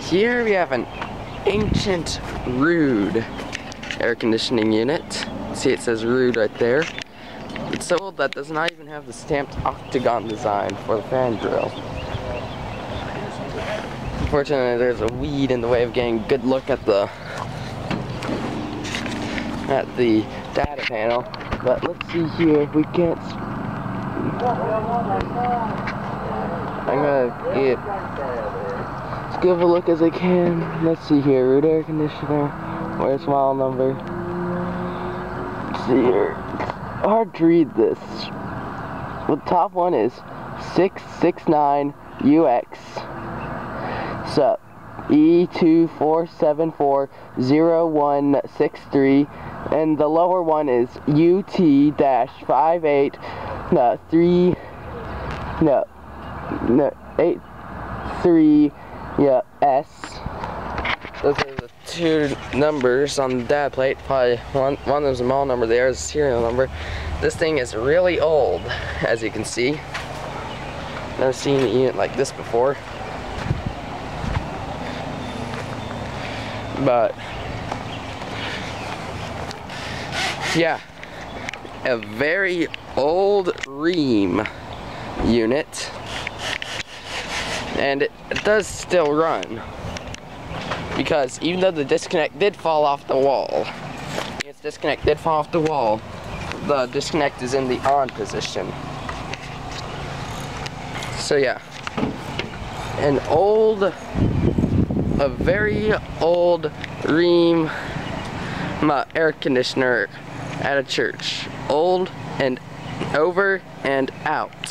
here we have an ancient Ruud air conditioning unit. See, it says Ruud right there. It's so old that does not even have the stamped octagon design for the fan grill. Unfortunately, there's a weed in the way of getting a good look at the data panel. But let's see here if we can't. I'm gonna get as good of a look as I can. Let's see here, Ruud air conditioner. Where's model number? Let's see here. Hard to read this. The top one is 669UX. So E24740163, and the lower one is UT-83S. Those are the two numbers on the data plate. Probably one of them is a model number, the other is a serial number. This thing is really old, as you can see. Never seen a unit like this before. But yeah, a very old ream unit, and it does still run, because even though the disconnect did fall off the wall, its disconnect did fall off the wall, the disconnect is in the on position. So yeah, a very old ream air conditioner at a church. Old and over and out.